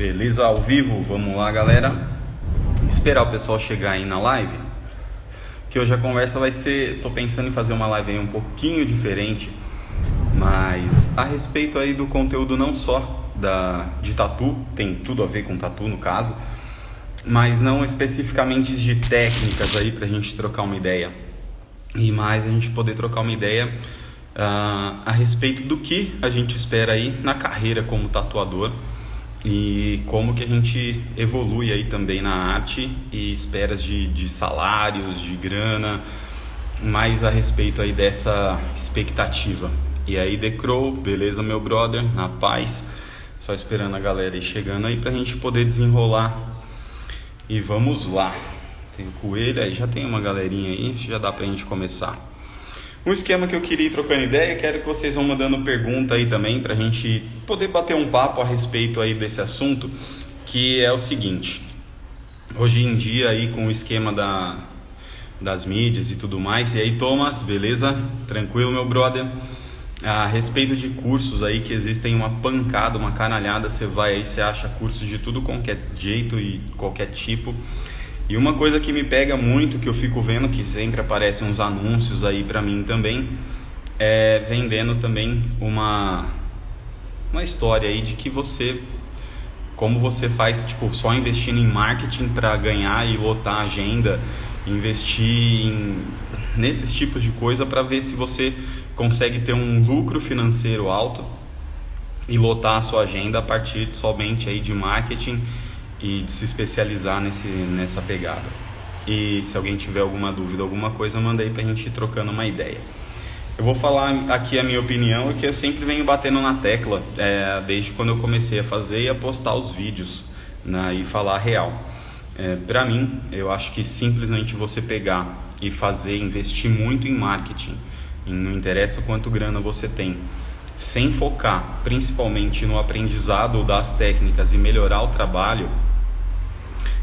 Beleza, ao vivo, vamos lá galera. Esperar o pessoal chegar aí na live, que hoje a conversa vai ser, tô pensando em fazer uma live aí um pouquinho diferente, mas a respeito aí do conteúdo não só de tatu, tem tudo a ver com tatu no caso, mas não especificamente de técnicas aí pra gente trocar uma ideia, e mais a gente poder trocar uma ideia a respeito do que a gente espera aí na carreira como tatuador e como que a gente evolui aí também na arte e esperas de salários, de grana, mais a respeito aí dessa expectativa. E aí, The Crow, beleza meu brother, na paz, só esperando a galera aí chegando aí pra gente poder desenrolar e vamos lá. Tem o Coelho, aí já tem uma galerinha aí, já dá pra gente começar. Um esquema que eu queria ir trocando ideia, quero que vocês vão mandando pergunta aí também pra gente poder bater um papo a respeito aí desse assunto, que é o seguinte: hoje em dia aí com o esquema das mídias e tudo mais, e aí Thomas, beleza? Tranquilo meu brother? A respeito de cursos aí que existem uma pancada, uma canalhada, você vai aí, você acha cursos de tudo qualquer jeito e qualquer tipo. E uma coisa que me pega muito, que eu fico vendo, que sempre aparecem uns anúncios aí pra mim também, é vendendo também uma história aí de que como você faz, tipo, só investindo em marketing pra ganhar e lotar a agenda, investir nesses tipos de coisa pra ver se você consegue ter um lucro financeiro alto e lotar a sua agenda a partir somente aí de marketing e de se especializar nessa pegada. E se alguém tiver alguma dúvida, alguma coisa, manda aí pra gente ir trocando uma ideia. Eu vou falar aqui a minha opinião, que eu sempre venho batendo na tecla, desde quando eu comecei a fazer e a postar os vídeos, né, e falar a real. Pra mim, eu acho que simplesmente você pegar e investir muito em marketing, e não interessa quanto grana você tem, sem focar principalmente no aprendizado das técnicas e melhorar o trabalho,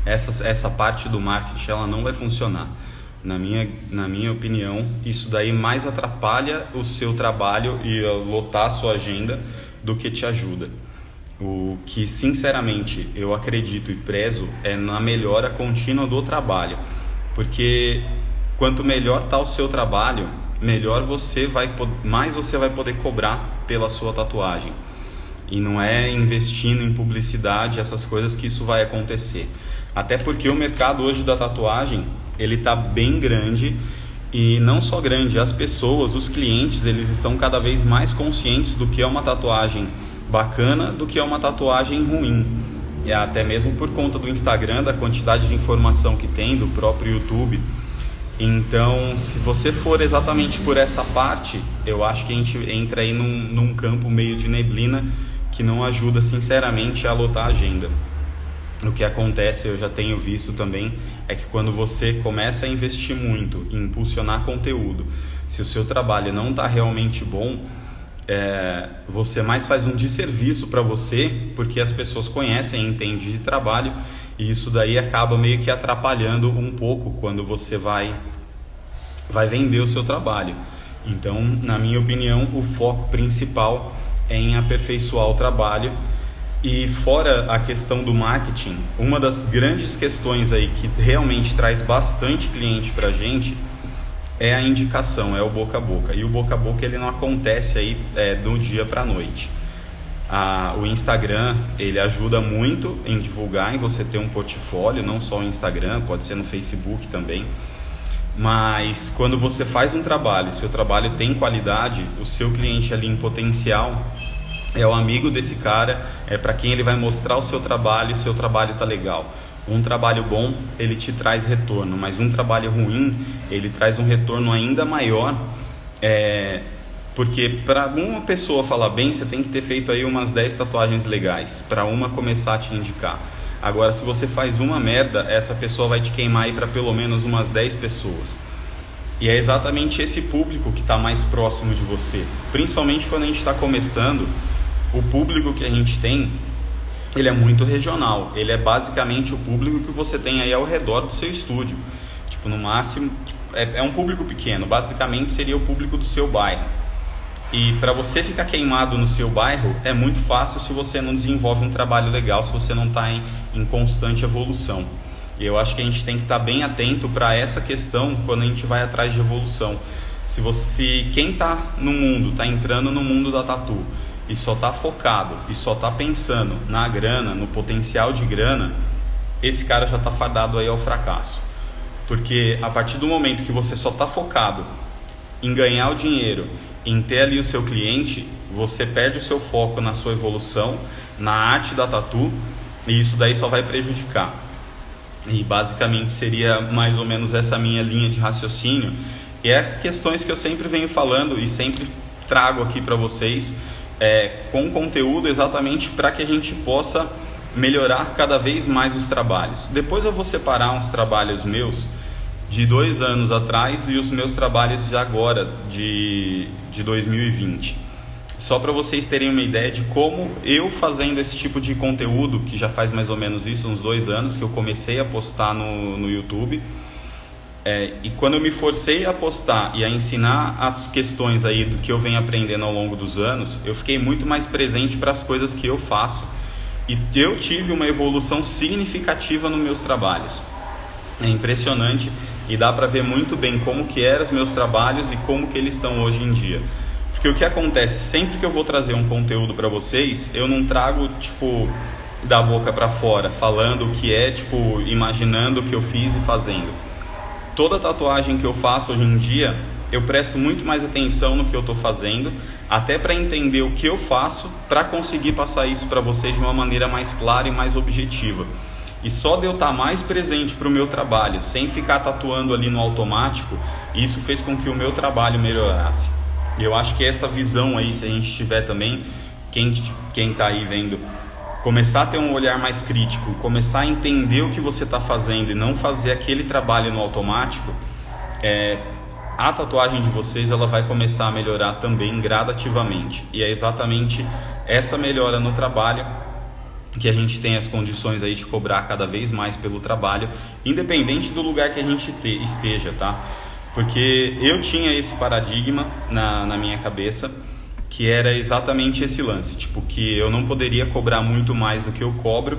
essa parte do marketing ela não vai funcionar. Na minha opinião, isso daí mais atrapalha o seu trabalho e lotar a sua agenda do que te ajuda. O que sinceramente eu acredito e prezo é na melhora contínua do trabalho, porque quanto melhor está o seu trabalho, melhor mais você vai poder cobrar pela sua tatuagem. E não é investindo em publicidade, essas coisas, que isso vai acontecer. Até porque o mercado hoje da tatuagem, ele tá bem grande, e não só grande, as pessoas, os clientes, eles estão cada vez mais conscientes do que é uma tatuagem bacana, do que é uma tatuagem ruim. E até mesmo por conta do Instagram, da quantidade de informação que tem, do próprio YouTube. Então, se você for exatamente por essa parte, eu acho que a gente entra aí num campo meio de neblina que não ajuda sinceramente a lotar a agenda. O que acontece, eu já tenho visto também, é que quando você começa a investir muito em impulsionar conteúdo, se o seu trabalho não está realmente bom, você mais faz um desserviço para você, porque as pessoas conhecem e entendem de trabalho, e isso daí acaba meio que atrapalhando um pouco quando você vai vender o seu trabalho. Então, na minha opinião, o foco principal é em aperfeiçoar o trabalho. E fora a questão do marketing, uma das grandes questões aí que realmente traz bastante cliente pra gente é a indicação, é o boca a boca. E o boca a boca ele não acontece aí do dia pra noite. O Instagram, ele ajuda muito em divulgar, em você ter um portfólio, não só o Instagram, pode ser no Facebook também. Mas quando você faz um trabalho, seu trabalho tem qualidade, o seu cliente ali em potencial é o amigo desse cara, é para quem ele vai mostrar o seu trabalho tá legal. Um trabalho bom, ele te traz retorno, mas um trabalho ruim, ele traz um retorno ainda maior, porque para uma pessoa falar bem, você tem que ter feito aí umas 10 tatuagens legais, para uma começar a te indicar. Agora, se você faz uma merda, essa pessoa vai te queimar aí para pelo menos umas 10 pessoas. E é exatamente esse público que está mais próximo de você, principalmente quando a gente está começando. O público que a gente tem, ele é muito regional, ele é basicamente o público que você tem aí ao redor do seu estúdio. Tipo, no máximo, é um público pequeno, basicamente seria o público do seu bairro. E para você ficar queimado no seu bairro é muito fácil se você não desenvolve um trabalho legal, se você não está em constante evolução. E eu acho que a gente tem que estar bem atento para essa questão quando a gente vai atrás de evolução. Quem está no mundo, está entrando no mundo da tatu e só está focado e só está pensando na grana, no potencial de grana, esse cara já está fadado aí ao fracasso. Porque a partir do momento que você só está focado em ganhar o dinheiro, em ter ali o seu cliente, você perde o seu foco na sua evolução, na arte da tatu, e isso daí só vai prejudicar. E basicamente seria mais ou menos essa minha linha de raciocínio, e as questões que eu sempre venho falando e sempre trago aqui para vocês, com conteúdo exatamente para que a gente possa melhorar cada vez mais os trabalhos. Depois eu vou separar uns trabalhos meus de 2 anos atrás e os meus trabalhos de agora, de 2020. Só para vocês terem uma ideia de como eu fazendo esse tipo de conteúdo, que já faz mais ou menos isso, uns 2 anos que eu comecei a postar no YouTube, e quando eu me forcei a postar e a ensinar as questões aí do que eu venho aprendendo ao longo dos anos, eu fiquei muito mais presente para as coisas que eu faço, e eu tive uma evolução significativa nos meus trabalhos. É impressionante e dá para ver muito bem como que eram os meus trabalhos e como que eles estão hoje em dia. Porque o que acontece, sempre que eu vou trazer um conteúdo para vocês, eu não trago tipo da boca para fora, falando o que é, tipo imaginando o que eu fiz e fazendo. Toda tatuagem que eu faço hoje em dia, eu presto muito mais atenção no que eu estou fazendo, até para entender o que eu faço, para conseguir passar isso para vocês de uma maneira mais clara e mais objetiva. E só de eu estar mais presente para o meu trabalho, sem ficar tatuando ali no automático, isso fez com que o meu trabalho melhorasse. E eu acho que essa visão aí, se a gente tiver também, quem está aí vendo, começar a ter um olhar mais crítico, começar a entender o que você está fazendo e não fazer aquele trabalho no automático, a tatuagem de vocês ela vai começar a melhorar também gradativamente. E é exatamente essa melhora no trabalho que a gente tem as condições aí de cobrar cada vez mais pelo trabalho, independente do lugar que a gente esteja, tá? Porque eu tinha esse paradigma na minha cabeça, que era exatamente esse lance, tipo, que eu não poderia cobrar muito mais do que eu cobro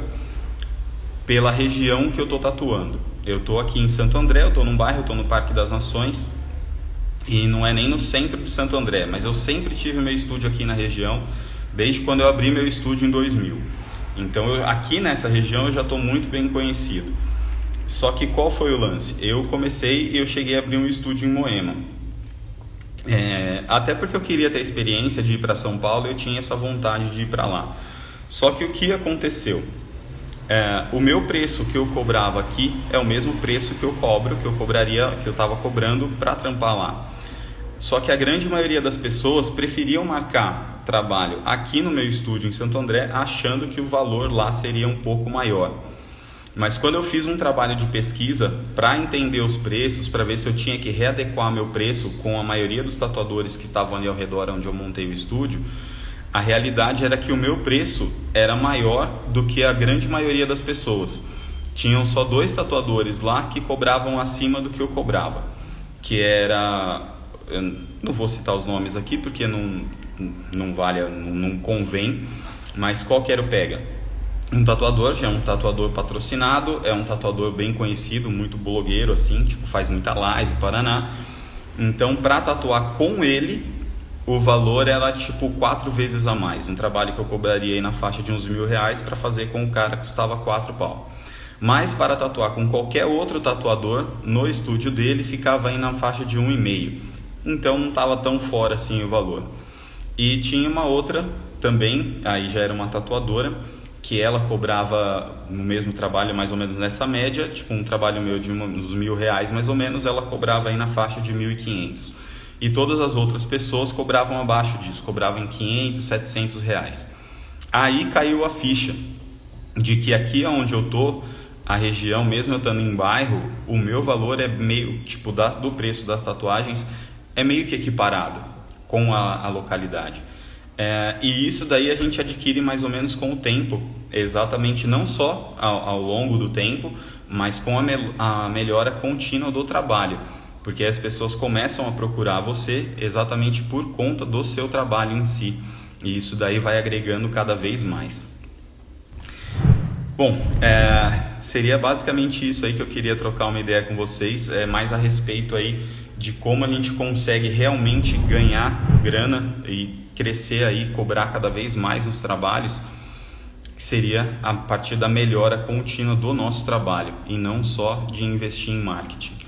pela região que eu tô tatuando. Eu tô aqui em Santo André, eu tô num bairro, eu tô no Parque das Nações, e não é nem no centro de Santo André, mas eu sempre tive meu estúdio aqui na região, desde quando eu abri meu estúdio em 2000. Então aqui nessa região eu já estou muito bem conhecido. Só que qual foi o lance? Eu comecei e eu cheguei a abrir um estúdio em Moema. Até porque eu queria ter a experiência de ir para São Paulo, eu tinha essa vontade de ir para lá. Só que o que aconteceu? O meu preço que eu cobrava aqui é o mesmo preço que eu cobraria, que eu estava cobrando para trampar lá. Só que a grande maioria das pessoas preferiam marcar trabalho aqui no meu estúdio em Santo André, achando que o valor lá seria um pouco maior. Mas quando eu fiz um trabalho de pesquisa para entender os preços, para ver se eu tinha que readequar meu preço com a maioria dos tatuadores que estavam ali ao redor onde eu montei o estúdio, a realidade era que o meu preço era maior do que a grande maioria das pessoas. Tinham só 2 tatuadores lá que cobravam acima do que eu cobrava, que era... Eu não vou citar os nomes aqui porque não vale, não convém, mas qual que era o pega? Um tatuador, já é um tatuador patrocinado, é um tatuador bem conhecido, muito blogueiro assim, tipo, faz muita live, paraná. Então, para tatuar com ele, o valor era tipo 4 vezes a mais. Um trabalho que eu cobraria aí na faixa de uns R$1.000 para fazer com o cara custava 4 pau. Mas para tatuar com qualquer outro tatuador no estúdio dele ficava aí na faixa de 1,5. Então não estava tão fora assim o valor. E tinha uma outra também, aí já era uma tatuadora, que ela cobrava no mesmo trabalho mais ou menos nessa média, tipo um trabalho meu de uns R$1.000 mais ou menos, ela cobrava aí na faixa de 1.500. E todas as outras pessoas cobravam abaixo disso, cobravam em 500, R$700. Aí caiu a ficha de que aqui onde eu tô, a região, mesmo eu estando em bairro, o meu valor é meio, tipo, do preço das tatuagens, é meio que equiparado com a localidade. E isso daí a gente adquire mais ou menos com o tempo, exatamente não só ao longo do tempo, mas com a melhora contínua do trabalho. porque as pessoas começam a procurar você exatamente por conta do seu trabalho em si, e isso daí vai agregando cada vez mais. Bom, seria basicamente isso aí que eu queria trocar uma ideia com vocês, mais a respeito aí de como a gente consegue realmente ganhar grana e crescer aí, cobrar cada vez mais nos trabalhos, que seria a partir da melhora contínua do nosso trabalho e não só de investir em marketing.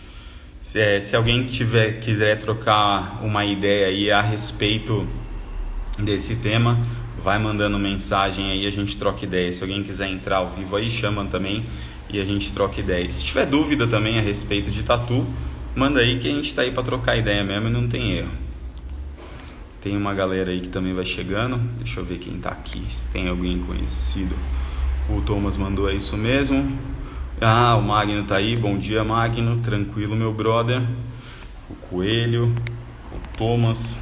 Se alguém quiser trocar uma ideia aí a respeito desse tema, vai mandando mensagem aí, a gente troca ideia. Se alguém quiser entrar ao vivo aí, chama também e a gente troca ideia. Se tiver dúvida também a respeito de tatu, manda aí que a gente tá aí para trocar ideia mesmo e não tem erro. Tem uma galera aí que também vai chegando. Deixa eu ver quem tá aqui, se tem alguém conhecido. O Thomas mandou, é isso mesmo. Ah, o Magno tá aí. Bom dia, Magno. Tranquilo, meu brother. O Coelho, o Thomas,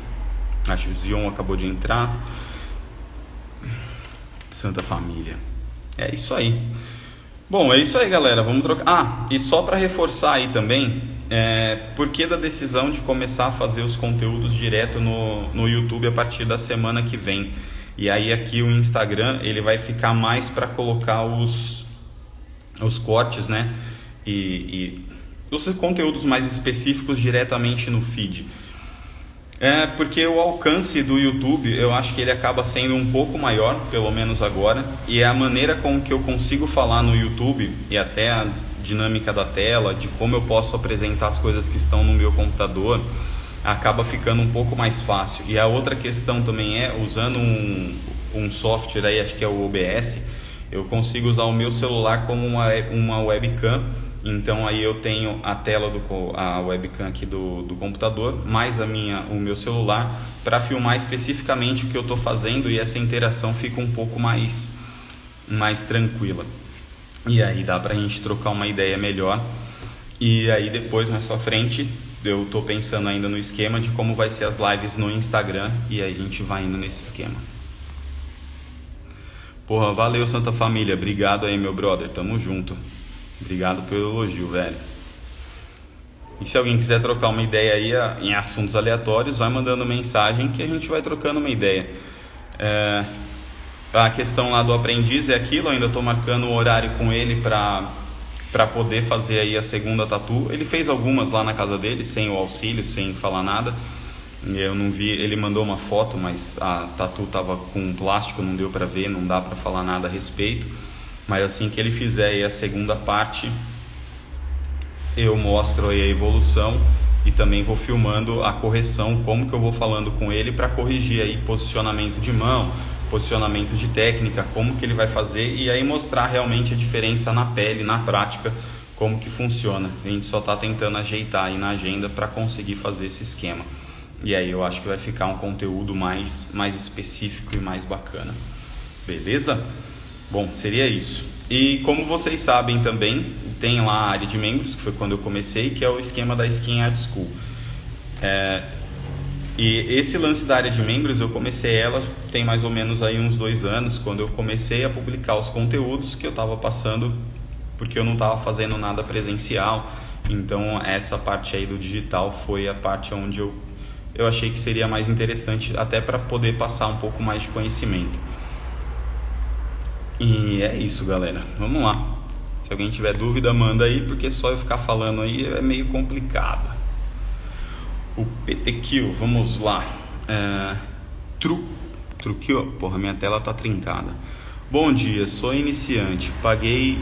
acho que o Zion acabou de entrar. Santa Família. É isso aí. Bom, é isso aí, galera. Vamos trocar. E só para reforçar aí também, por que da decisão de começar a fazer os conteúdos direto no YouTube a partir da semana que vem. E aí aqui o Instagram, ele vai ficar mais para colocar os cortes, né? E os conteúdos mais específicos diretamente no feed. Porque o alcance do YouTube, eu acho que ele acaba sendo um pouco maior, pelo menos agora, e a maneira com que eu consigo falar no YouTube, e até a dinâmica da tela, de como eu posso apresentar as coisas que estão no meu computador, acaba ficando um pouco mais fácil. E a outra questão também usando um software aí, acho que é o OBS, eu consigo usar o meu celular como uma webcam. Então aí eu tenho a tela a webcam aqui do computador, mais o meu celular, para filmar especificamente o que eu estou fazendo, e essa interação fica um pouco mais tranquila. E aí dá pra gente trocar uma ideia melhor. E aí depois, mais pra frente, eu estou pensando ainda no esquema de como vai ser as lives no Instagram, e aí a gente vai indo nesse esquema. Porra, valeu, Santa Família, obrigado aí, meu brother, tamo junto. Obrigado pelo elogio, velho. E se alguém quiser trocar uma ideia aí em assuntos aleatórios, vai mandando mensagem que a gente vai trocando uma ideia. A questão lá do aprendiz é aquilo, eu ainda estou marcando o horário com ele para poder fazer aí a segunda tatu. Ele fez algumas lá na casa dele, sem o auxílio, sem falar nada. Eu não vi, ele mandou uma foto, mas a tatu estava com plástico, não deu para ver, não dá para falar nada a respeito. Mas assim que ele fizer aí a segunda parte, eu mostro aí a evolução e também vou filmando a correção, como que eu vou falando com ele para corrigir aí posicionamento de mão, posicionamento de técnica, como que ele vai fazer, e aí mostrar realmente a diferença na pele, na prática, como que funciona. A gente só está tentando ajeitar aí na agenda para conseguir fazer esse esquema. E aí eu acho que vai ficar um conteúdo mais específico e mais bacana. Beleza? Bom, seria isso. E como vocês sabem também, tem lá a área de membros, que foi quando eu comecei, que é o esquema da Skin Art School. E esse lance da área de membros, eu comecei ela tem mais ou menos aí uns 2 anos, quando eu comecei a publicar os conteúdos que eu estava passando, porque eu não estava fazendo nada presencial. Então essa parte aí do digital foi a parte onde eu achei que seria mais interessante, até para poder passar um pouco mais de conhecimento. E é isso, galera, vamos lá. Se alguém tiver dúvida, manda aí, porque só eu ficar falando aí é meio complicado. O PPQ, vamos lá. Truquio, porra, minha tela tá trincada. Bom dia, sou iniciante, paguei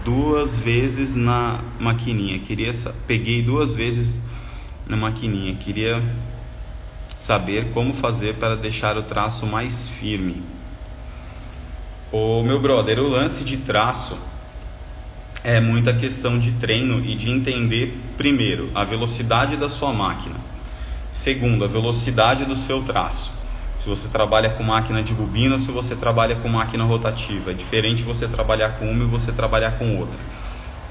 2 vezes na maquininha, peguei 2 vezes na maquininha, queria saber como fazer para deixar o traço mais firme. Ô meu brother, o lance de traço é muita questão de treino e de entender, primeiro, a velocidade da sua máquina. Segundo, a velocidade do seu traço. Se você trabalha com máquina de bobina ou se você trabalha com máquina rotativa. É diferente você trabalhar com uma e você trabalhar com outra.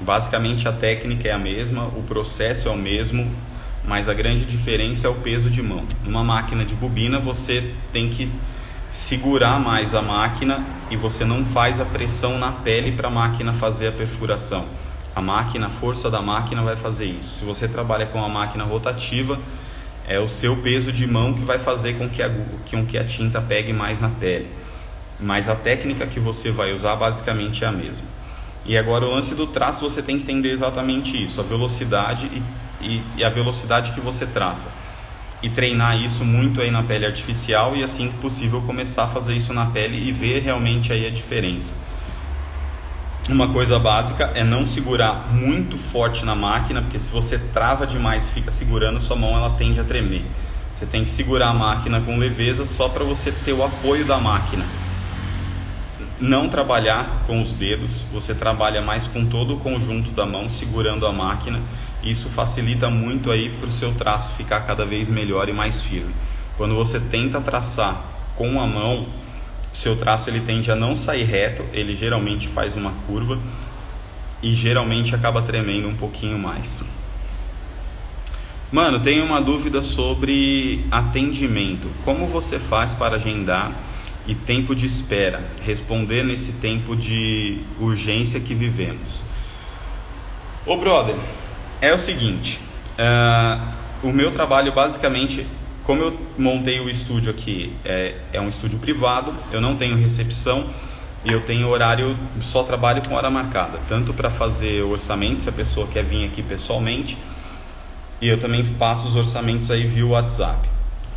Basicamente a técnica é a mesma, o processo é o mesmo, mas a grande diferença é o peso de mão. Numa máquina de bobina você tem que segurar mais a máquina e você não faz a pressão na pele para a máquina fazer a perfuração. A máquina, a força da máquina vai fazer isso. Se você trabalha com a máquina rotativa, é o seu peso de mão que vai fazer com que a tinta pegue mais na pele. Mas a técnica que você vai usar basicamente é a mesma. E agora o lance do traço, você tem que entender exatamente isso, a velocidade e a velocidade que você traça. E treinar isso muito aí na pele artificial e assim que possível começar a fazer isso na pele e ver realmente aí a diferença. Uma coisa básica é não segurar muito forte na máquina, porque se você trava demais e fica segurando, sua mão ela tende a tremer. Você tem que segurar a máquina com leveza só para você ter o apoio da máquina. Não trabalhar com os dedos, você trabalha mais com todo o conjunto da mão segurando a máquina. Isso facilita muito aí para o seu traço ficar cada vez melhor e mais firme. Quando você tenta traçar com a mão, seu traço ele tende a não sair reto, ele geralmente faz uma curva e geralmente acaba tremendo um pouquinho mais. Mano, tenho uma dúvida sobre atendimento. Como você faz para agendar e tempo de espera? Responder nesse tempo de urgência que vivemos. Ô brother, é o seguinte, o meu trabalho basicamente, como eu montei o estúdio aqui, é um estúdio privado, eu não tenho recepção e eu tenho horário, só trabalho com hora marcada, tanto para fazer o orçamento, se a pessoa quer vir aqui pessoalmente, e eu também passo os orçamentos aí via WhatsApp.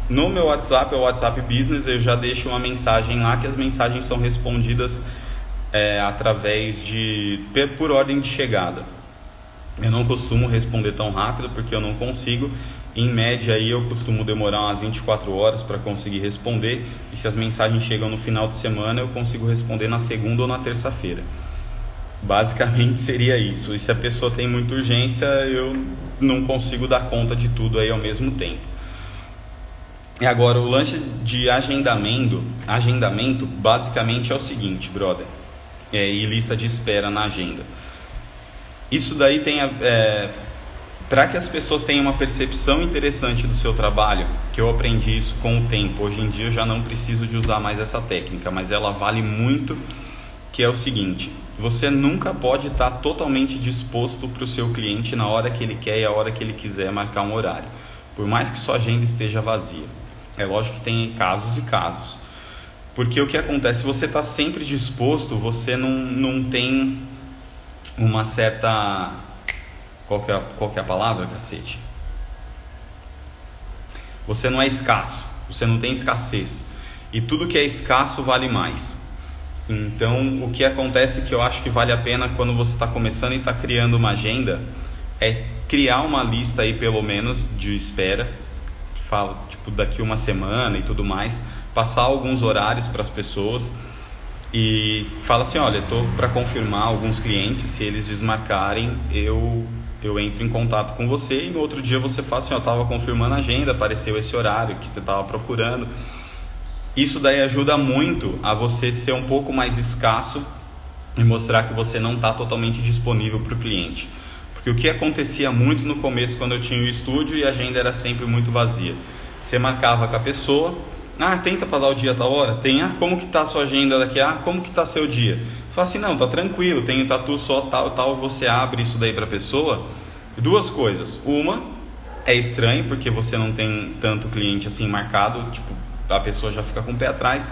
No meu WhatsApp, é o WhatsApp Business, eu já deixo uma mensagem lá, que as mensagens são respondidas através por ordem de chegada. Eu não costumo responder tão rápido porque eu não consigo. Em média aí eu costumo demorar umas 24 horas para conseguir responder. E se as mensagens chegam no final de semana, eu consigo responder na segunda ou na terça-feira. Basicamente seria isso. E se a pessoa tem muita urgência, eu não consigo dar conta de tudo aí ao mesmo tempo. E agora o lance de agendamento basicamente é o seguinte, brother. E lista de espera na agenda. Isso daí tem para que as pessoas tenham uma percepção interessante do seu trabalho, que eu aprendi isso com o tempo. Hoje em dia eu já não preciso de usar mais essa técnica, mas ela vale muito, que é o seguinte: você nunca pode estar totalmente disposto para o seu cliente na hora que ele quer e a hora que ele quiser marcar um horário, por mais que sua agenda esteja vazia. É lógico que tem casos e casos, porque o que acontece, se você está sempre disposto, você não tem uma certa... Qual que é a palavra, cacete? Você não é escasso, você não tem escassez. E tudo que é escasso vale mais. Então, o que acontece que eu acho que vale a pena quando você está começando e está criando uma agenda é criar uma lista aí, pelo menos, de espera. Fala, tipo, daqui uma semana e tudo mais. Passar alguns horários para as pessoas. E fala assim, olha, estou para confirmar alguns clientes, se eles desmarcarem, eu entro em contato com você, e no outro dia você fala assim, eu estava confirmando a agenda, apareceu esse horário que você estava procurando. Isso daí ajuda muito a você ser um pouco mais escasso e mostrar que você não está totalmente disponível para o cliente. Porque o que acontecia muito no começo, quando eu tinha o estúdio e a agenda era sempre muito vazia, você marcava com a pessoa, tenta para dar o dia a tal hora? Tem, como que tá a sua agenda daqui? Como que tá seu dia? Fala assim, não, tá tranquilo, tenho tatu só tal, você abre isso daí pra pessoa. Duas coisas, uma, é estranho porque você não tem tanto cliente assim marcado, tipo, a pessoa já fica com o pé atrás.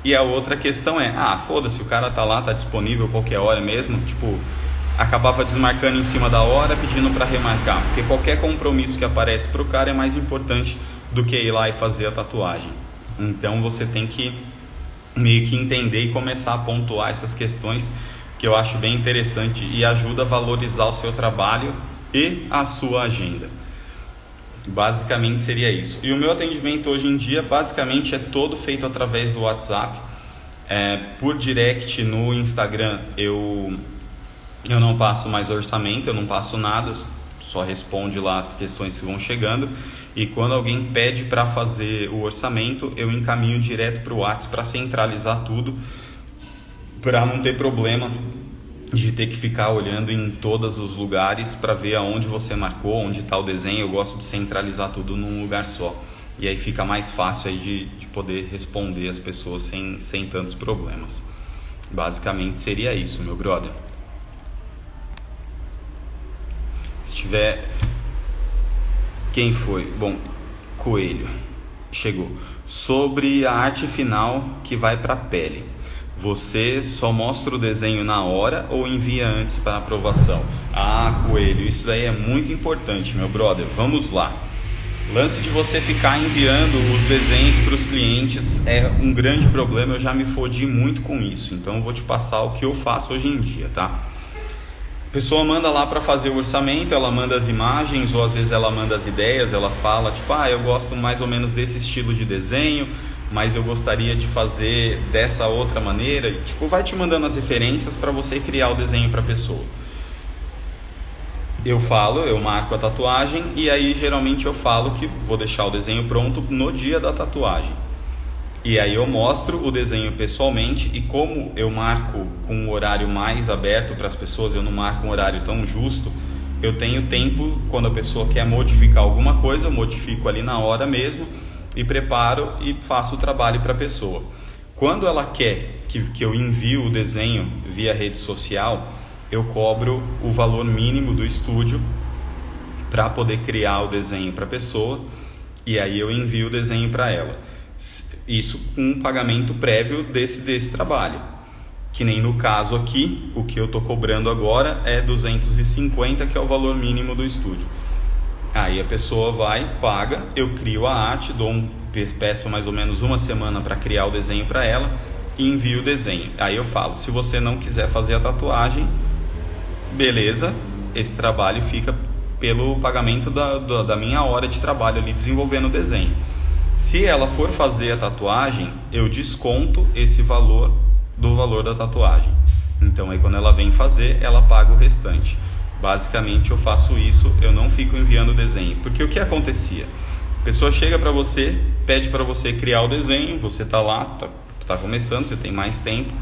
E a outra questão é, foda-se, o cara tá lá, tá disponível qualquer hora mesmo, tipo, acabava desmarcando em cima da hora, pedindo para remarcar, porque qualquer compromisso que aparece pro cara é mais importante do que ir lá e fazer a tatuagem. Então você tem que meio que entender e começar a pontuar essas questões, que eu acho bem interessante e ajuda a valorizar o seu trabalho e a sua agenda. Basicamente seria isso. E o meu atendimento hoje em dia basicamente é todo feito através do WhatsApp. Por direct no Instagram eu não passo mais orçamento, eu não passo nada, só responde lá as questões que vão chegando. E quando alguém pede para fazer o orçamento, eu encaminho direto para o WhatsApp para centralizar tudo, para não ter problema de ter que ficar olhando em todos os lugares para ver aonde você marcou, onde está o desenho. Eu gosto de centralizar tudo num lugar só. E aí fica mais fácil aí de poder responder as pessoas sem tantos problemas. Basicamente seria isso, meu brother. tiver... Quem foi? Bom, Coelho. Chegou. Sobre a arte final que vai para a pele. Você só mostra o desenho na hora ou envia antes para aprovação? Ah, Coelho, isso daí é muito importante, meu brother. Vamos lá. Lance de você ficar enviando os desenhos para os clientes é um grande problema. Eu já me fodi muito com isso. Então eu vou te passar o que eu faço hoje em dia, tá? A pessoa manda lá para fazer o orçamento, ela manda as imagens ou às vezes ela manda as ideias, ela fala tipo, eu gosto mais ou menos desse estilo de desenho, mas eu gostaria de fazer dessa outra maneira, e tipo, vai te mandando as referências para você criar o desenho para a pessoa. Eu marco a tatuagem e aí geralmente eu falo que vou deixar o desenho pronto no dia da tatuagem. E aí eu mostro o desenho pessoalmente, e como eu marco com um horário mais aberto para as pessoas, eu não marco um horário tão justo, eu tenho tempo, quando a pessoa quer modificar alguma coisa, eu modifico ali na hora mesmo e preparo e faço o trabalho para a pessoa. Quando ela quer que eu envie o desenho via rede social, eu cobro o valor mínimo do estúdio para poder criar o desenho para a pessoa, e aí eu envio o desenho para ela. Isso com um pagamento prévio desse trabalho, que nem no caso aqui, o que eu estou cobrando agora é 250, que é o valor mínimo do estúdio. Aí a pessoa vai, paga, eu crio a arte, peço mais ou menos uma semana para criar o desenho para ela e envio o desenho. Aí eu falo, se você não quiser fazer a tatuagem, beleza, esse trabalho fica pelo pagamento da minha hora de trabalho ali desenvolvendo o desenho. Se ela for fazer a tatuagem, eu desconto esse valor do valor da tatuagem. Então aí quando ela vem fazer, ela paga o restante. Basicamente eu faço isso, eu não fico enviando o desenho. Porque o que acontecia? A pessoa chega para você, pede para você criar o desenho, você tá lá, tá começando, você tem mais tempo.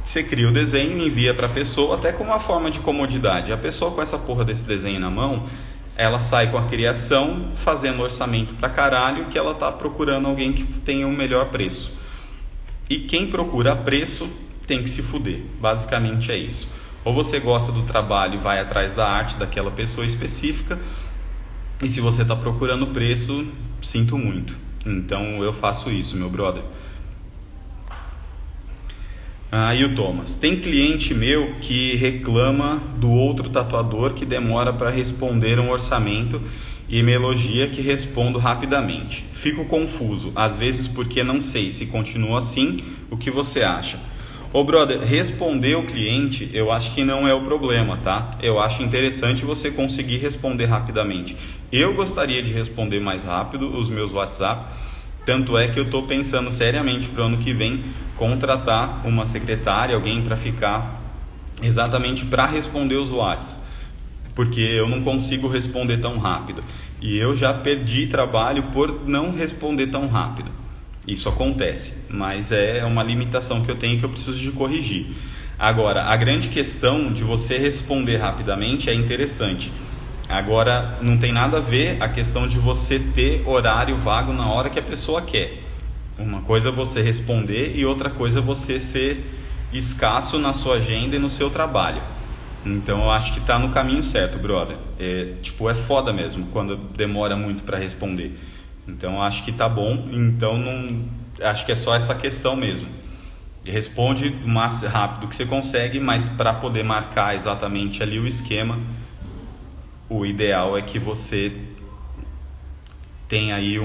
Você cria o desenho, envia para a pessoa, até com uma forma de comodidade. A pessoa com essa porra desse desenho na mão, ela sai com a criação, fazendo orçamento pra caralho, que ela tá procurando alguém que tenha um melhor preço. E quem procura preço tem que se fuder. Basicamente é isso. Ou você gosta do trabalho e vai atrás da arte daquela pessoa específica, e se você tá procurando preço, sinto muito. Então eu faço isso, meu brother. E o Thomas, tem cliente meu que reclama do outro tatuador que demora para responder um orçamento e me elogia que respondo rapidamente. Fico confuso, às vezes porque não sei se continua assim. O que você acha? Ô brother, responder o cliente eu acho que não é o problema, tá? Eu acho interessante você conseguir responder rapidamente. Eu gostaria de responder mais rápido os meus WhatsApp. Tanto é que eu estou pensando seriamente para o ano que vem contratar uma secretária, alguém para ficar exatamente para responder os WhatsApp, porque eu não consigo responder tão rápido. E eu já perdi trabalho por não responder tão rápido. Isso acontece, mas é uma limitação que eu tenho que eu preciso de corrigir. Agora, a grande questão de você responder rapidamente é interessante. Agora, não tem nada a ver a questão de você ter horário vago na hora que a pessoa quer. Uma coisa é você responder e outra coisa é você ser escasso na sua agenda e no seu trabalho. Então, eu acho que tá no caminho certo, brother. É foda mesmo quando demora muito para responder. Então, eu acho que tá bom. Então, acho que é só essa questão mesmo. Responde o mais rápido que você consegue, mas para poder marcar exatamente ali o esquema, o ideal é que você tenha aí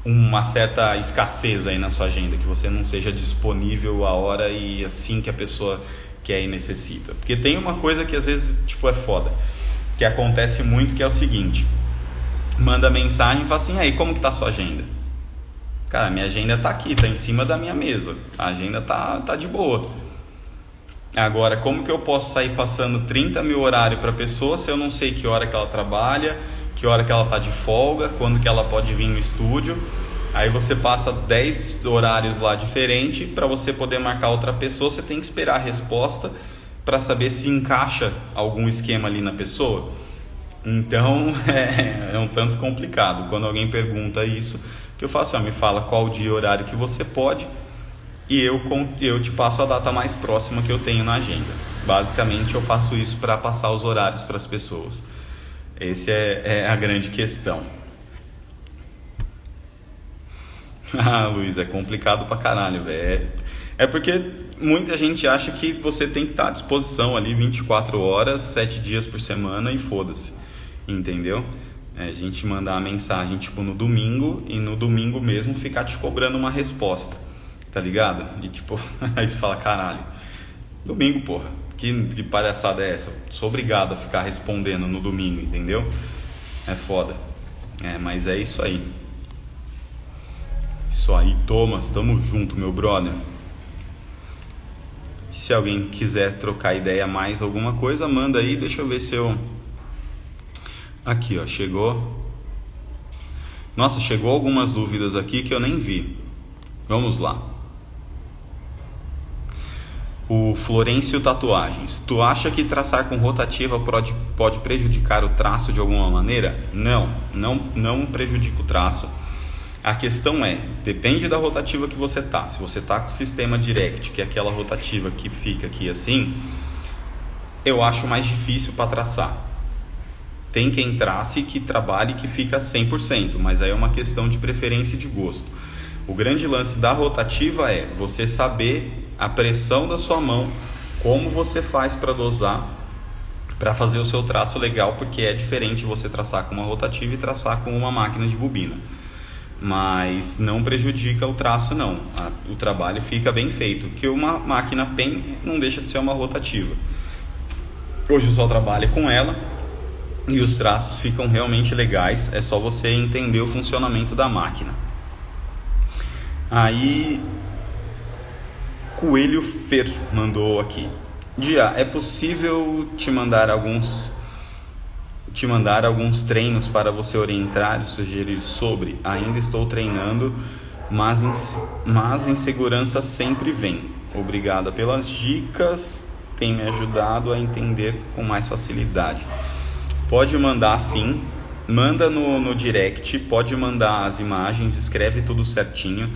uma certa escassez aí na sua agenda, que você não seja disponível a hora e assim que a pessoa quer e necessita. Porque tem uma coisa que às vezes é foda, que acontece muito, que é o seguinte: manda mensagem e fala assim, aí, como que tá a sua agenda? Cara, minha agenda tá aqui, tá em cima da minha mesa, a agenda tá de boa. Agora, como que eu posso sair passando 30 mil horários para a pessoa se eu não sei que hora que ela trabalha, que hora que ela está de folga, quando que ela pode vir no estúdio? Aí você passa 10 horários lá diferentes para você poder marcar outra pessoa. Você tem que esperar a resposta para saber se encaixa algum esquema ali na pessoa. Então é um tanto complicado. Quando alguém pergunta isso, que eu faço, me fala qual dia e horário que você pode, e eu te passo a data mais próxima que eu tenho na agenda. Basicamente eu faço isso para passar os horários para as pessoas. Essa é a grande questão. Ah, Luiz, é complicado pra caralho, velho. É porque muita gente acha que você tem que estar à disposição ali 24 horas, 7 dias por semana e foda-se. Entendeu? A gente mandar a mensagem tipo no domingo e no domingo mesmo ficar te cobrando uma resposta, tá ligado? E tipo, aí você fala, caralho, domingo, porra, que palhaçada é essa? Sou obrigado a ficar respondendo no domingo, entendeu? É foda. Mas é isso aí. Isso aí, Thomas, tamo junto, meu brother. Se alguém quiser trocar ideia mais alguma coisa, manda aí, deixa eu ver se eu... Aqui, ó, chegou. Nossa, chegou algumas dúvidas aqui que eu nem vi. Vamos lá. O Florencio Tatuagens. Tu acha que traçar com rotativa pode prejudicar o traço de alguma maneira? Não prejudica o traço. A questão depende da rotativa que você tá. Se você tá com o sistema direct, que é aquela rotativa que fica aqui assim, eu acho mais difícil para traçar. Tem quem trace que trabalhe que fica 100%, mas aí é uma questão de preferência e de gosto. O grande lance da rotativa é você saber a pressão da sua mão, como você faz para dosar, para fazer o seu traço legal, porque é diferente você traçar com uma rotativa e traçar com uma máquina de bobina. Mas não prejudica o traço não, o trabalho fica bem feito, que uma máquina PEN não deixa de ser uma rotativa. Hoje eu só trabalho com ela e os traços ficam realmente legais, é só você entender o funcionamento da máquina. Aí, Coelho Fer mandou aqui. Dia, é possível te mandar alguns treinos para você orientar e sugerir sobre? Ainda estou treinando, mas insegurança sempre vem. Obrigada pelas dicas, tem me ajudado a entender com mais facilidade. Pode mandar sim, manda no direct, pode mandar as imagens, escreve tudo certinho.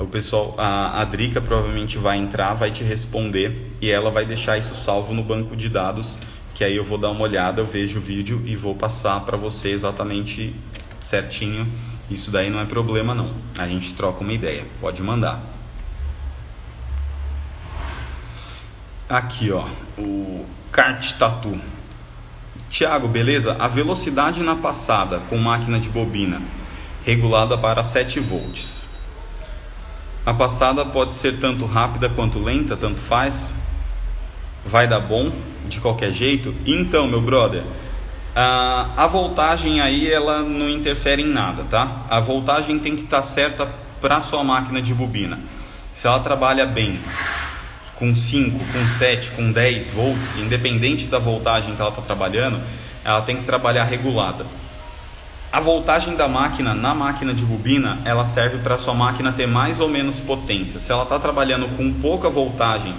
O pessoal, a Drica provavelmente vai entrar, vai te responder e ela vai deixar isso salvo no banco de dados, que aí eu vou dar uma olhada, eu vejo o vídeo e vou passar para você exatamente certinho. Isso daí não é problema não, a gente troca uma ideia, pode mandar. Aqui ó, o Kart Tatu. Thiago, beleza? A velocidade na passada com máquina de bobina regulada para 7 volts. A passada pode ser tanto rápida quanto lenta, tanto faz? Vai dar bom de qualquer jeito? Então, meu brother, a voltagem aí ela não interfere em nada, tá? A voltagem tem que estar certa para sua máquina de bobina. Se ela trabalha bem com 5, com 7, com 10 volts, independente da voltagem que ela está trabalhando, ela tem que trabalhar regulada. A voltagem da máquina, na máquina de bobina, ela serve para a sua máquina ter mais ou menos potência. Se ela está trabalhando com pouca voltagem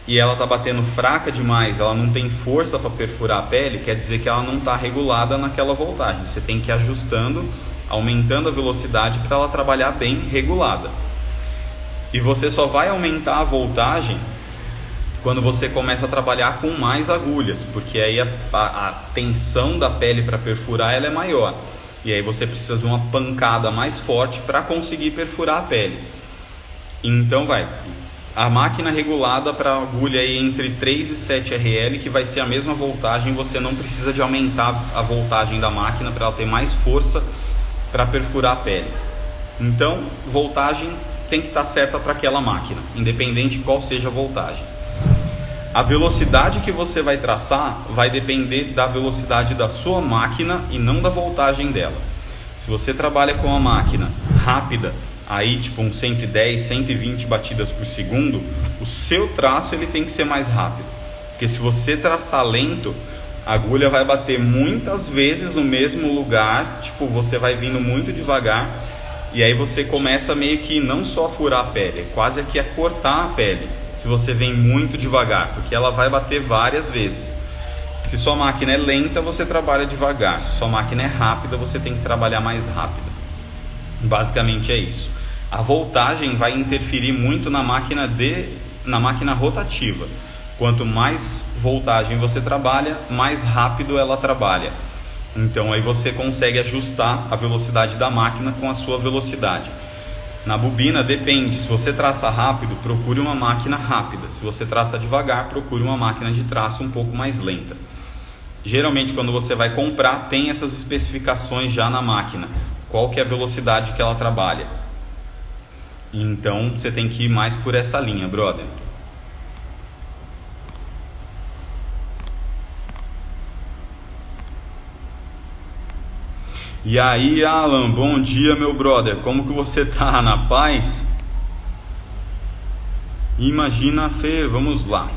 e ela está batendo fraca demais, ela não tem força para perfurar a pele, quer dizer que ela não está regulada naquela voltagem. Você tem que ir ajustando, aumentando a velocidade para ela trabalhar bem regulada. E você só vai aumentar a voltagem quando você começa a trabalhar com mais agulhas, porque aí a tensão da pele para perfurar ela é maior. E aí você precisa de uma pancada mais forte para conseguir perfurar a pele. Então a máquina regulada para agulha aí entre 3 e 7 RL, que vai ser a mesma voltagem, você não precisa de aumentar a voltagem da máquina para ela ter mais força para perfurar a pele. Então, voltagem tem que estar certa para aquela máquina, independente de qual seja a voltagem. A velocidade que você vai traçar vai depender da velocidade da sua máquina e não da voltagem dela. Se você trabalha com uma máquina rápida, aí tipo um 110, 120 batidas por segundo, o seu traço ele tem que ser mais rápido. Porque se você traçar lento, a agulha vai bater muitas vezes no mesmo lugar, tipo você vai vindo muito devagar, e aí você começa meio que não só a furar a pele, quase que a cortar a pele. Se você vem muito devagar, porque ela vai bater várias vezes. Se sua máquina é lenta, você trabalha devagar. Se sua máquina é rápida, você tem que trabalhar mais rápido. Basicamente é isso. A voltagem vai interferir muito na máquina rotativa. Quanto mais voltagem você trabalha, mais rápido ela trabalha. Então aí você consegue ajustar a velocidade da máquina com a sua velocidade. Na bobina depende, se você traça rápido, procure uma máquina rápida. Se você traça devagar, procure uma máquina de traço um pouco mais lenta. Geralmente quando você vai comprar, tem essas especificações já na máquina. Qual que é a velocidade que ela trabalha. Então você tem que ir mais por essa linha, brother. E aí, Alan, bom dia, meu brother. Como que você tá? Na paz? Imagina, Fer, vamos lá.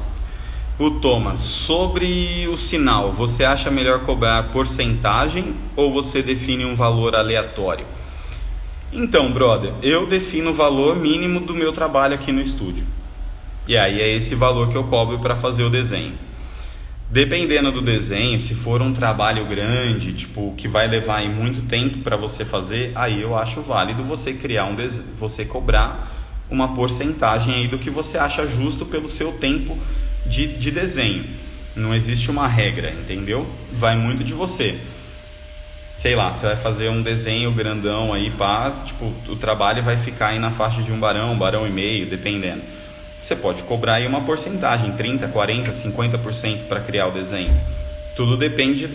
O Thomas, sobre o sinal, você acha melhor cobrar porcentagem ou você define um valor aleatório? Então, brother, eu defino o valor mínimo do meu trabalho aqui no estúdio. E aí é esse valor que eu cobro para fazer o desenho. Dependendo do desenho, se for um trabalho grande, tipo, que vai levar aí muito tempo para você fazer, aí eu acho válido você criar você cobrar uma porcentagem aí do que você acha justo pelo seu tempo de desenho. Não existe uma regra, entendeu? Vai muito de você. Sei lá, você vai fazer um desenho grandão aí, pá, tipo, o trabalho vai ficar aí na faixa de um barão e meio, dependendo. Você pode cobrar aí uma porcentagem, 30%, 40%, 50% para criar o desenho. Tudo depende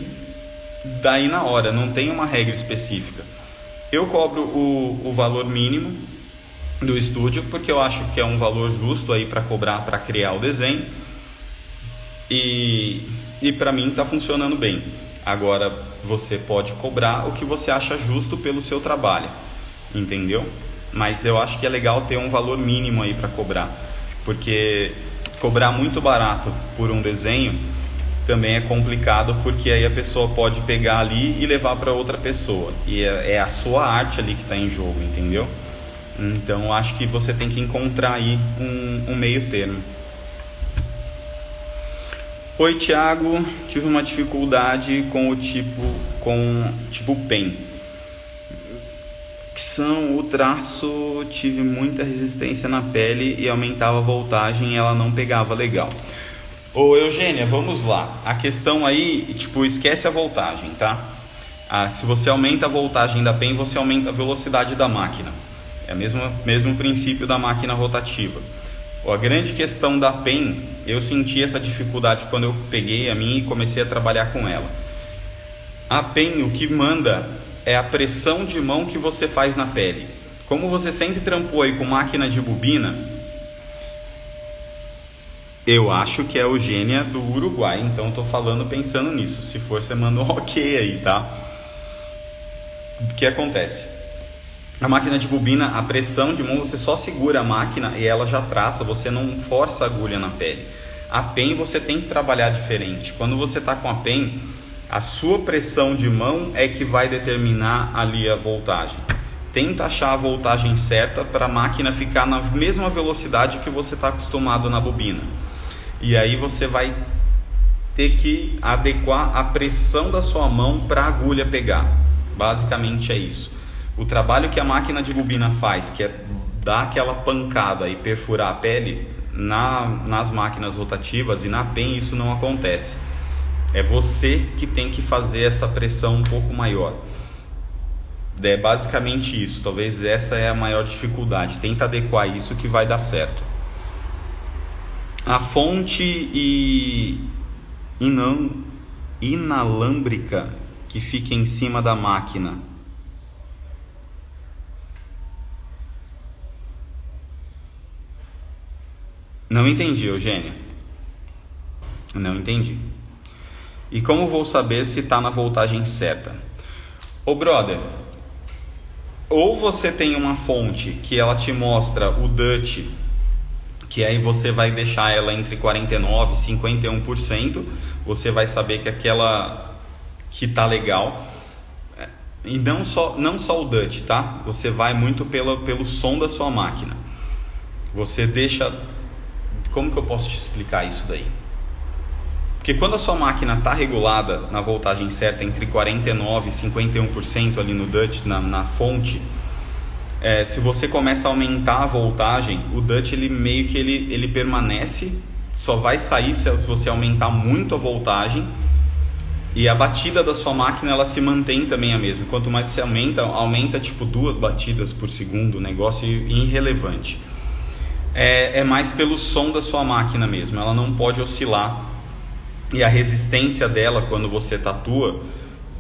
daí na hora, não tem uma regra específica. Eu cobro o valor mínimo do estúdio, porque eu acho que é um valor justo aí para cobrar para criar o desenho. E para mim está funcionando bem. Agora você pode cobrar o que você acha justo pelo seu trabalho, entendeu? Mas eu acho que é legal ter um valor mínimo aí para cobrar. Porque cobrar muito barato por um desenho também é complicado, porque aí a pessoa pode pegar ali e levar para outra pessoa. E é a sua arte ali que está em jogo, entendeu? Então acho que você tem que encontrar aí um meio termo. Oi, Thiago, tive uma dificuldade com o tipo pen. O traço, tive muita resistência na pele e aumentava a voltagem e ela não pegava legal. Ô Eugênia, vamos lá. A questão aí, tipo, esquece a voltagem, tá? Se você aumenta a voltagem da pen, você aumenta a velocidade da máquina. É o mesmo princípio da máquina rotativa. A grande questão da pen, eu senti essa dificuldade quando eu peguei a minha e comecei a trabalhar com ela. A pen, o que manda é a pressão de mão que você faz na pele. Como você sempre trampou aí com máquina de bobina, eu acho que é a Eugênia do Uruguai, então estou falando pensando nisso. Se for, você manda um ok aí, tá? O que acontece? A máquina de bobina, a pressão de mão, você só segura a máquina e ela já traça, você não força a agulha na pele. A pen você tem que trabalhar diferente. Quando você está com a pen, a sua pressão de mão é que vai determinar ali a voltagem. Tenta achar a voltagem certa para a máquina ficar na mesma velocidade que você está acostumado na bobina. E aí você vai ter que adequar a pressão da sua mão para a agulha pegar. Basicamente é isso. O trabalho que a máquina de bobina faz, que é dar aquela pancada e perfurar a pele, nas máquinas rotativas e na pen isso não acontece. É você que tem que fazer essa pressão um pouco maior. É basicamente isso. Talvez essa é a maior dificuldade. Tenta adequar isso que vai dar certo. A fonte inalâmbrica que fica em cima da máquina. Não entendi, Eugênia. Não entendi. E como vou saber se está na voltagem certa? Ô brother, ou você tem uma fonte que ela te mostra o DUT, que aí você vai deixar ela entre 49% e 51%, você vai saber que aquela que tá legal. E não só o DUT, tá? Você vai muito pelo som da sua máquina. Você deixa... Como que eu posso te explicar isso daí? Porque quando a sua máquina está regulada na voltagem certa entre 49% e 51% ali no DUT, na fonte, se você começa a aumentar a voltagem, o DUT ele meio que ele permanece só vai sair se você aumentar muito a voltagem, e a batida da sua máquina ela se mantém também a mesma. Quanto mais você aumenta tipo 2 batidas por segundo, negócio irrelevante. É mais pelo som da sua máquina mesmo, ela não pode oscilar, e a resistência dela, quando você tatua,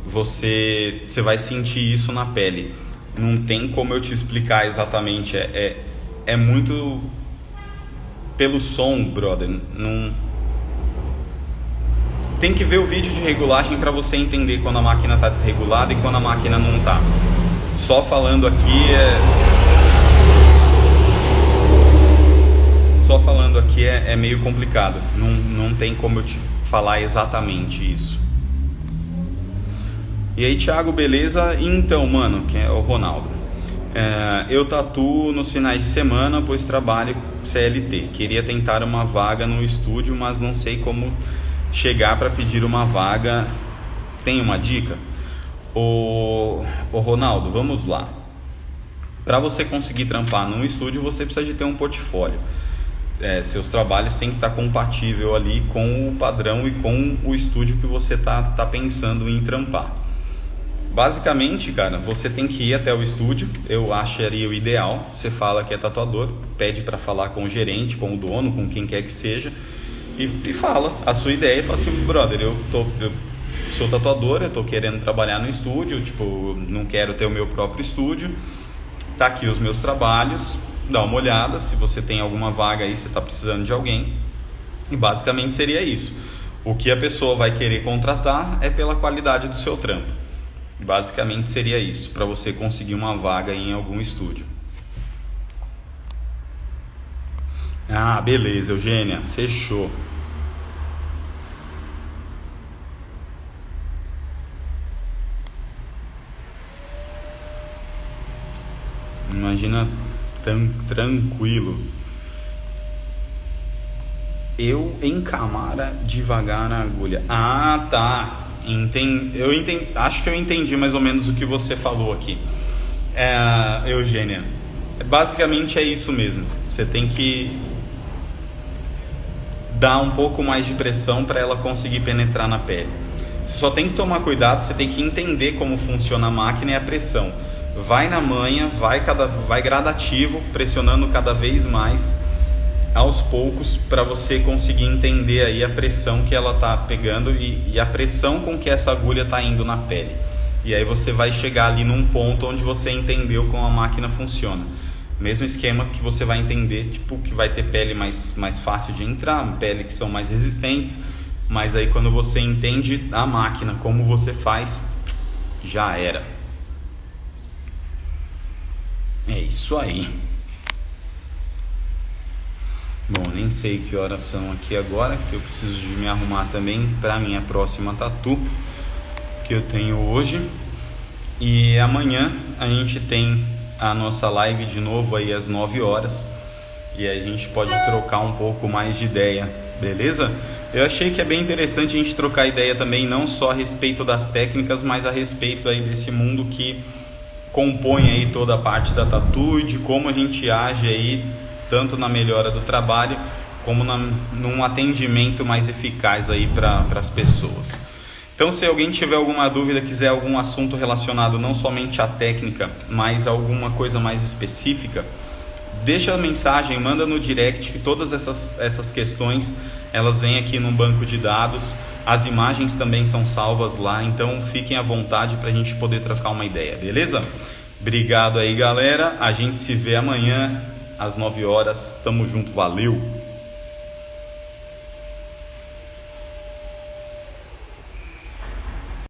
você vai sentir isso na pele. Não tem como eu te explicar exatamente, é muito pelo som, brother. Não... Tem que ver o vídeo de regulagem para você entender quando a máquina está desregulada e quando a máquina não está. Só falando aqui é meio complicado. Não tem como eu te falar exatamente isso. E aí, Thiago, beleza? Então, mano, que é o Ronaldo. Eu tatuo nos finais de semana, pois trabalho CLT. Queria tentar uma vaga no estúdio, mas não sei como chegar para pedir uma vaga. Tem uma dica? Ô Ronaldo, vamos lá. Para você conseguir trampar num estúdio, você precisa de ter um portfólio. Seus trabalhos têm que estar compatível ali com o padrão e com o estúdio que você tá pensando em trampar. Basicamente, cara, você tem que ir até o estúdio. Eu acharia o ideal. Você fala que é tatuador, pede para falar com o gerente, com o dono, com quem quer que seja, e fala a sua ideia. Fala assim: brother, eu sou tatuador, eu tô querendo trabalhar no estúdio, tipo, não quero ter o meu próprio estúdio, tá aqui os meus trabalhos, dá uma olhada, se você tem alguma vaga aí, você tá precisando de alguém. E basicamente seria isso. O que a pessoa vai querer contratar é pela qualidade do seu trampo. Basicamente seria isso, para você conseguir uma vaga em algum estúdio. Ah, beleza, Eugênia, fechou. Imagina, tranquilo. Eu encamara devagar a agulha. Ah, tá. Acho que eu entendi mais ou menos o que você falou aqui, Eugênia. Basicamente é isso mesmo. Você tem que dar um pouco mais de pressão para ela conseguir penetrar na pele. Você só tem que tomar cuidado, você tem que entender como funciona a máquina e a pressão. Vai na manha, vai gradativo, pressionando cada vez mais, aos poucos, para você conseguir entender aí a pressão que ela está pegando e a pressão com que essa agulha está indo na pele. E aí você vai chegar ali num ponto onde você entendeu como a máquina funciona. Mesmo esquema que você vai entender, tipo, que vai ter pele mais fácil de entrar, pele que são mais resistentes, mas aí quando você entende a máquina, como você faz, já era. É isso aí. Bom, nem sei que horas são aqui agora, que eu preciso de me arrumar também para minha próxima tatu que eu tenho hoje. E amanhã a gente tem a nossa live de novo aí às 9 horas. E aí a gente pode trocar um pouco mais de ideia, beleza? Eu achei que é bem interessante a gente trocar ideia também, não só a respeito das técnicas, mas a respeito aí desse mundo que compõe aí toda a parte da tatu e de como a gente age aí, tanto na melhora do trabalho, como num atendimento mais eficaz aí para as pessoas. Então, se alguém tiver alguma dúvida, quiser algum assunto relacionado não somente à técnica, mas alguma coisa mais específica, deixa a mensagem, manda no direct, que todas essas questões, elas vêm aqui no banco de dados. As imagens também são salvas lá, então fiquem à vontade para a gente poder trocar uma ideia, beleza? Obrigado aí, galera. A gente se vê amanhã às 9 horas. Tamo junto, valeu!